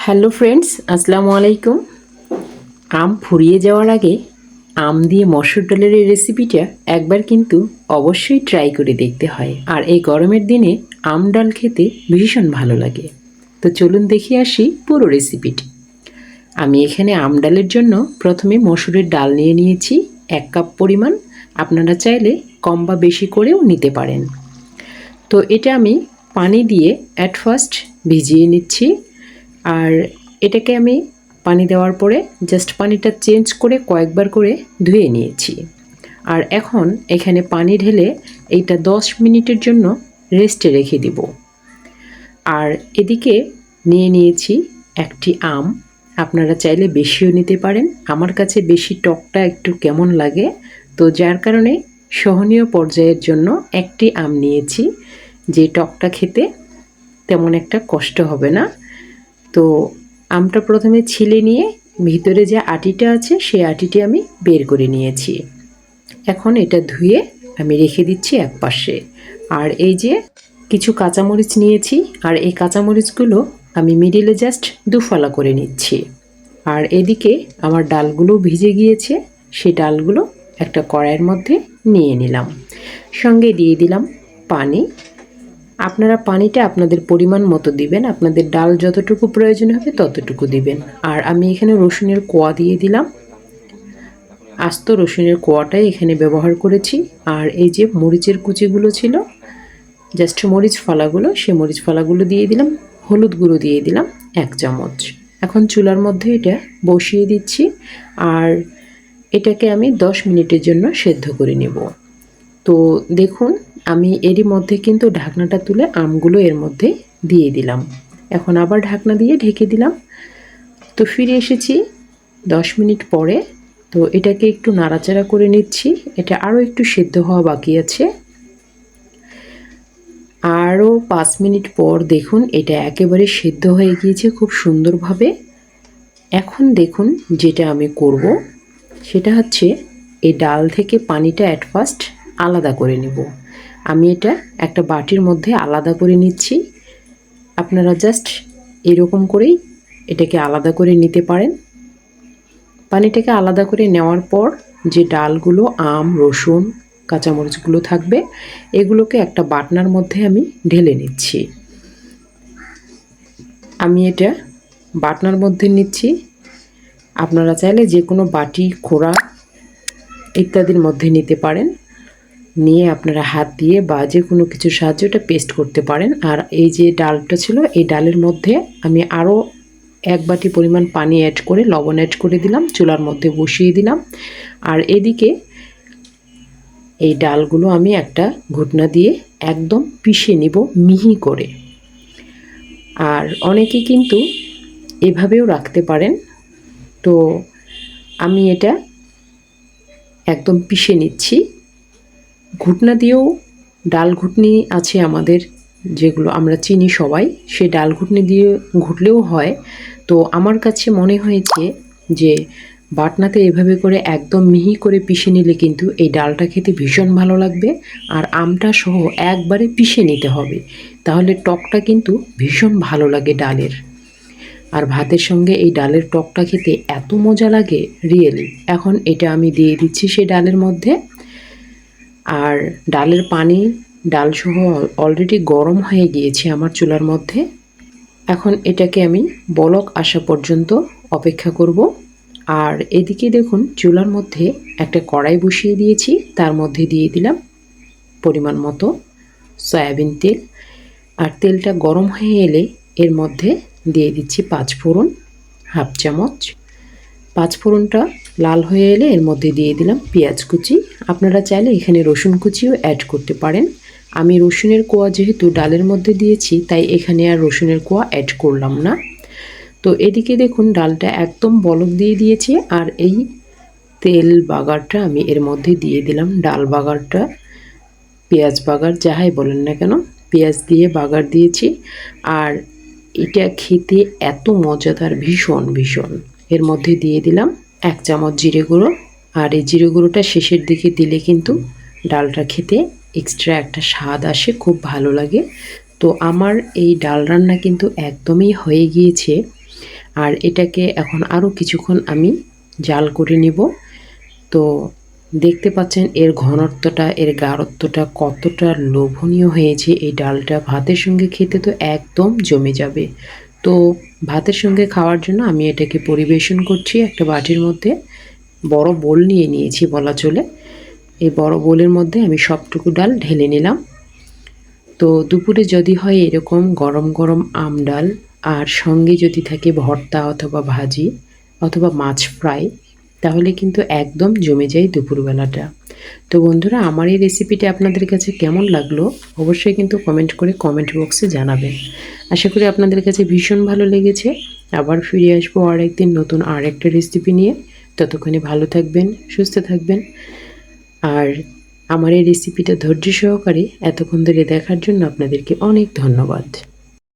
Hello friends, আসসালামু আলাইকুম। আম ফুরিয়ে যাওয়ার আগে আম দিয়ে মসুর ডালের এই রেসিপিটা একবার কিন্তু অবশ্যই ট্রাই করে দেখতে হয়। আর এই গরমের দিনে আম ডাল খেতে ভীষণ ভালো লাগে। তো চলুন দেখে আসি পুরো রেসিপিটি। আমি এখানে আম ডালের জন্য প্রথমে মসুরের ডাল নিয়ে নিয়েছি 1 কাপ পরিমাণ। আপনারা চাইলে কম বা বেশি করেও নিতে পারেন। তো এটা আমি পানি দিয়ে অ্যাট ফার্স্ট ভিজিয়ে নিচ্ছি। আর এটাকে আমি পানি দেওয়ার পরে জাস্ট পানিটা চেঞ্জ করে কয়েকবার করে ধুয়ে নিয়েছি। আর এখন এখানে পানি ঢেলে এইটা 10 মিনিটের জন্য রেস্টে রেখে দিব। আর এদিকে নিয়ে নিয়েছি একটি আম। আপনারা চাইলে বেশিও নিতে পারেন। আমার কাছে বেশি টকটা একটু কেমন লাগে, তো যার কারণে সহনীয় পর্যায়ের জন্য একটি আম নিয়েছি, যে টকটা খেতে তেমন একটা কষ্ট হবে না। তো আমটা প্রথমে ছিলে নিয়ে ভিতরে যে আটিটা আছে সেই আটিটি আমি বের করে নিয়েছি। এখন এটা ধুয়ে আমি রেখে দিচ্ছি একপাশে। আর এই যে কিছু কাঁচামরিচ নিয়েছি, আর এই কাঁচামরিচগুলো আমি মিডিলে জাস্ট দুফালা করে নিচ্ছি। আর এদিকে আমার ডালগুলো ভিজে গিয়েছে, সেই ডালগুলো একটা কড়াইয়ের মধ্যে নিয়ে নিলাম। সঙ্গে দিয়ে দিলাম পানি। আপনারা পানিটা আপনাদের পরিমাণ মতো দিবেন, আপনাদের ডাল যতটুকু প্রয়োজন হবে ততটুকু দিবেন। আর আমি এখানে রসুনের কোয়া দিয়ে দিলাম, আস্ত রসুনের কোয়াটাই এখানে ব্যবহার করেছি। আর এই যে মরিচের কুচিগুলো ছিল, জাস্ট মরিচ ফালাগুলো, সেই মরিচ ফালাগুলো দিয়ে দিলাম। হলুদ গুঁড়ো দিয়ে দিলাম 1 চামচ। এখন চুলার মধ্যে এটা বসিয়ে দিচ্ছি। আর এটাকে আমি 10 মিনিটের জন্য সেদ্ধ করে নেব। তো দেখুন, আমি এরই মধ্যে কিন্তু ঢাকনাটা তুলে আমগুলো এর মধ্যে দিয়ে দিলাম। এখন আবার ঢাকনা দিয়ে ঢেকে দিলাম। তো ফিরে এসেছি 10 মিনিট পরে। তো এটাকে একটু নাড়াচাড়া করে নিচ্ছি। এটা আরও একটু সেদ্ধ হওয়া বাকি আছে। আরও 5 মিনিট পর দেখুন এটা একেবারে সেদ্ধ হয়ে গিয়েছে খুব সুন্দরভাবে। এখন দেখুন যেটা আমি করব সেটা হচ্ছে এই ডাল থেকে পানিটা অ্যাট ফার্স্ট আলাদা করে নেব। আমি এটা একটা বাটির মধ্যে আলাদা করে নিচ্ছি। আপনারা জাস্ট এরকম করেই এটাকে আলাদা করে নিতে পারেন। পানিটাকে আলাদা করে নেওয়ার পর যে ডালগুলো, আম, রসুন, কাঁচামরিচগুলো থাকবে, এগুলোকে একটা বাটনার মধ্যে আমি ঢেলে নিচ্ছি। আমি এটা বাটনার মধ্যে নিচ্ছি। আপনারা চাইলে যে কোনো বাটি, খোড়া ইত্যাদির মধ্যে নিতে পারেন। নিয়ে আপনারা হাত দিয়ে বা যে কোনো কিছুর সাহায্যে এটা পেস্ট করতে পারেন। আর এই যে ডালটা ছিল, এই ডালের মধ্যে আমি আরও 1 বাটি পরিমাণ পানি অ্যাড করে লবণ অ্যাড করে দিলাম, চুলার মধ্যে বসিয়ে দিলাম। আর এদিকে এই ডালগুলো আমি একটা ঘুটনা দিয়ে একদম পিষে নিব মিহি করে। আর অনেকে কিন্তু এভাবেও রাখতে পারেন। তো আমি এটা একদম পিষে নিচ্ছি। ঘুটনা দিয়েও, ডাল ঘুটনি আছে আমাদের যেগুলো আমরা চিনি সবাই, সে ডাল ঘুটনি দিয়ে ঘুটলেও হয়। তো আমার কাছে মনে হয়েছে যে বাটনাতে এভাবে করে একদম মিহি করে পিষে নিলে কিন্তু এই ডালটা খেতে ভীষণ ভালো লাগবে। আর আমটা সহ একবারে পিষে নিতে হবে, তাহলে টকটা কিন্তু ভীষণ ভালো লাগে ডালের। আর ভাতের সঙ্গে এই ডালের টকটা খেতে এত মজা লাগে, রিয়েলি। এখন এটা আমি দিয়ে দিচ্ছি সেই ডালের মধ্যে। আর ডালের পানি, ডাল সহ অলরেডি গরম হয়ে গিয়েছে আমার চুলার মধ্যে। এখন এটাকে আমি বলক আসা পর্যন্ত অপেক্ষা করব। আর এদিকে দেখুন চুলার মধ্যে একটা কড়াই বসিয়ে দিয়েছি, তার মধ্যে দিয়ে দিলাম পরিমাণ মতো সয়াবিন তেল। আর তেলটা গরম হয়ে এলে এর মধ্যে দিয়ে দিচ্ছি 5 ফোড়ন, 1/2 চামচ। 5 ফোড়নটা লাল হয়ে এলে এর মধ্যে দিয়ে দিলাম পেঁয়াজ কুচি। আপনারা চাইলে এখানে রসুন কুচিও অ্যাড করতে পারেন। আমি রসুনের কোয়া যেহেতু ডালের মধ্যে দিয়েছি, তাই এখানে আর রসুনের কোয়া অ্যাড করলাম না। তো এদিকে দেখুন ডালটা একদম বলক দিয়ে দিয়েছে। আর এই তেল বাগারটা আমি এর মধ্যে দিয়ে দিলাম, ডাল বাগারটা, পেঁয়াজ বাগার যাহাই বলেন না কেন, পেঁয়াজ দিয়ে বাগার দিয়েছি। আর এটা খেতে এত মজাদার, ভীষণ ভীষণ। এর মধ্যে দিয়ে দিলাম 1 চামচ জিরে গুঁড়ো। আর এই জিরে গুঁড়োটা শেষের দিকে দিলে কিন্তু ডালটা খেতে এক্সট্রা একটা স্বাদ আসে, খুব ভালো লাগে। তো আমার এই ডাল রান্না কিন্তু একদমই হয়ে গিয়েছে। আর এটাকে এখন আরও কিছুক্ষণ আমি জাল করে নিব। তো দেখতে পাচ্ছেন এর ঘনত্বটা, এর গাঢ়ত্বটা কতটা লোভনীয় হয়েছে। এই ডালটা ভাতের সঙ্গে খেতে তো একদম জমে যাবে। তো ভাতের সঙ্গে খাওয়ার জন্য আমি এটাকে পরিবেশন করছি একটা বাটির মধ্যে। বড় বোল নিয়ে নিয়েছি বলা চলে। এই বড় বোলের মধ্যে আমি সবটুকু ডাল ঢেলে নিলাম। তো দুপুরে যদি হয় এরকম গরম গরম আম ডাল, আর সঙ্গে যদি থাকে ভর্তা অথবা ভাজি অথবা মাছ ফ্রাই, তাহলে কিন্তু একদম জমে যায় দুপুরবেলাটা। তো বন্ধুরা, আমার এই রেসিপিটা আপনাদের কাছে কেমন লাগলো অবশ্যই কিন্তু কমেন্ট করে কমেন্ট বক্সে জানাবেন। আশা করি আপনাদের কাছে ভীষণ ভালো লেগেছে। আবার ফিরে আসবো আর একদিন নতুন আর একটা রেসিপি নিয়ে। ততক্ষণে ভালো থাকবেন, সুস্থ থাকবেন। আর আমার এই রেসিপিটা ধৈর্য সহকারে এতক্ষণ ধরে দেখার জন্য আপনাদেরকে অনেক ধন্যবাদ।